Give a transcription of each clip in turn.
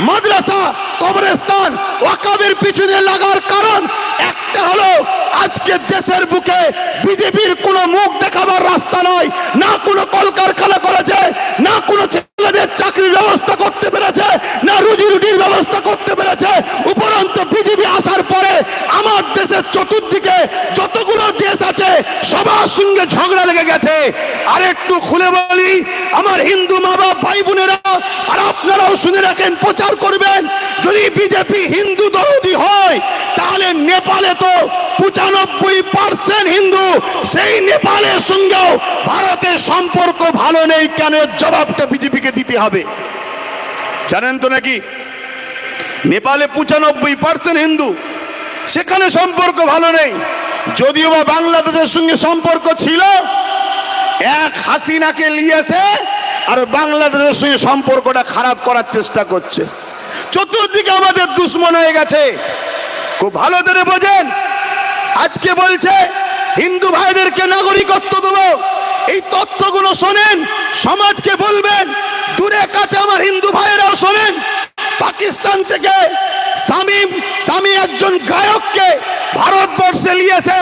মাদ্রাসা, কবরস্থান ওয়াকাবের পিছনে লাগার কারণ একটা হলো, আজকে দেশের বুকে বিজেপির কোনো মুখ দেখাবার রাস্তা নয়, না কোনো কলকারখানা করেছে, না কোনো ছেলেদের চাকরির ব্যবস্থা করতে পেরেছে, না রুজি রুটির ব্যবস্থা করতে পেরেছে। উপরন্তু বিজেপি আসার পরে আমার দেশের চতুর্দিকে যতগুলো দেশ আছে সবার সঙ্গে ঝগড়া লেগে গেছে। আর একটু খুলে বলি, আমার হিন্দু মা বাপ ভাই বোনেরা, আর আপনারাও শুনে রাখেন, প্রচার করবেন, যদি বিজেপি হিন্দু দরদি হয় তাহলে নেপালে তো 95% হিন্দু, সেই নেপালের সঙ্গেও ভারতের সম্পর্ক ভালো নেই কেন? জবাবটা বিজেপিকে দিতে হবে। জানেন তো নাকি নেপালে 95% হিন্দু, সেখানে সম্পর্ক ভালো নেই। যদিও বা বাংলাদেশের সঙ্গে সম্পর্ক ছিল, এক হাসিনাকে নিয়েছে আর বাংলাদেশের সঙ্গে সম্পর্কটা খারাপ করার চেষ্টা করছে। চতুর্দিকে আমাদের দুশ্মন হয়ে গেছে। খুব ভালো করে বোঝেন, আজকে বলছে হিন্দু ভাইদেরকে নাগরিকত্ব দেবো, এই তথ্যগুলো শোনেন, সমাজকে বলবেন, দূরে কাছে আমার হিন্দু ভাইয়েরাও শোনেন। পাকিস্তান থেকে স্বামী একজন গায়ককে ভারতবর্ষে নিয়েছে,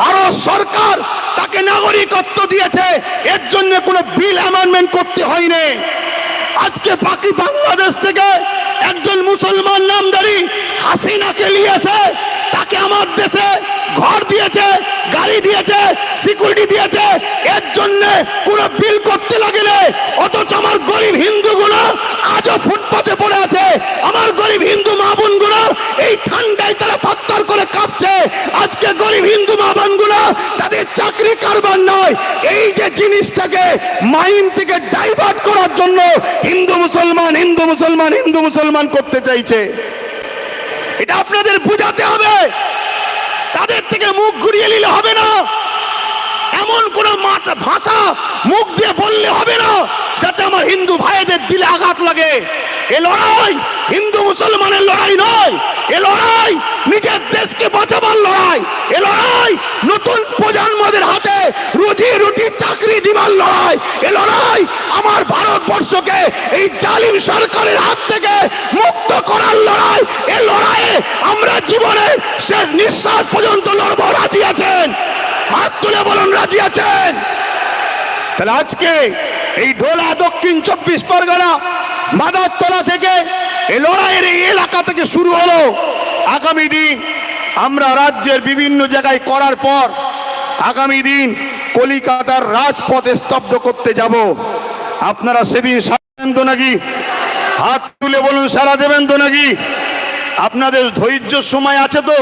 ভারত সরকার তাকে নাগরিকত্ব দিয়েছে, এর জন্য কোনো বিল অ্যামেন্ডমেন্ট করতে হয়নি। আজকে বাংলাদেশ থেকে একজন মুসলমান নামধারী হাসিনাকে নিয়েছে, তাকে আমার দেশে ঘর দিয়েছে, গাড়ি দিয়েছে, সিকিউরিটি দিয়েছে, এর জন্য কোনো বিল করতে লাগেনি। অথচ আমার গরিব হিন্দুগুলো আজও ফুটপাতে পড়ে আছে, আমার গরিব হিন্দু মা বোনগুলো এই ঠান্ডায় তারা থরথর করে কাঁপছে। আজকে গরিব হিন্দু মা বোনগুলো তাদের চাকরি কারবার নয়, এই যে জিনিসটাকে মাইন্ড থেকে ডাইভার্ট করার জন্য হিন্দু মুসলমান হিন্দু মুসলমান হিন্দু মুসলমান করতে চাইছে। এটা আপনাদের বুঝাতে হবে, তাদের থেকে মুখ ঘুরিয়ে নিলে হবে না। এমন কোন ভাষা মুখ দিয়ে বললে হবে না যাতে আমার হিন্দু ভাইদের দিলে আঘাত লাগে। এ লড়াই হিন্দু মুসলমানের লড়াই নয়, এ লড়াই নিজের দেশকে বাঁচাবার লড়াই, এ লড়াই নতুন প্রজন্মদের হাতে রুজি রুটি চাকরি দিবার লড়াই, এ লড়াই আমার ভারতবর্ষকে এই জালিম সরকারের হাত থেকে মুক্ত করার লড়াই। এ লড়াইয়ে আমরা জীবনের শেষ নিঃশ্বাস পর্যন্ত লড়বো। রাজি আছেন? হাত তুলে বলুন রাজি আছেন। তাহলে আজকে এই ঢোলা দক্ষিণ 24 পরগনা মাদারতলা থেকে এই লড়াইয়ের এই এলাকা থেকে শুরু হলো। আগামী দিন আমরা রাজ্যের বিভিন্ন জায়গায় করার পর আগামী দিন কলিকাতার রাজপথে স্তব্ধ করতে যাব। আপনারা সেদিন সারা দেবেন তো নাকি? হাত তুলে বলুন সারা দেবেন তো নাকি? আপনাদের ধৈর্য সময় আছে তো?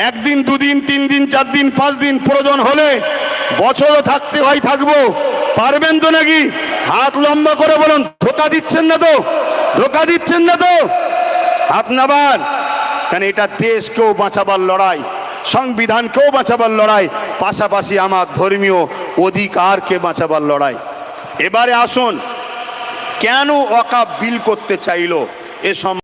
একদিন, দুদিন, 3 দিন, 4 দিন, 5 দিন, প্রয়োজন হলে বছরও থাকতে হয়, থাকবো। পারবেন তো নাকি? হাত লম্বা করে বলুন। ধোকা দিচ্ছেন না তো? ধোকা দিচ্ছেন না তো? আপনার কারণ এটা দেশকেও বাঁচাবার লড়াই, সংবিধানকেও বাঁচাবার লড়াই, পাশাপাশি আমার ধর্মীয় অধিকারকে বাঁচাবার লড়াই। এবারে আসুন, কেন ওয়াকফ বিল করতে চাইলো এ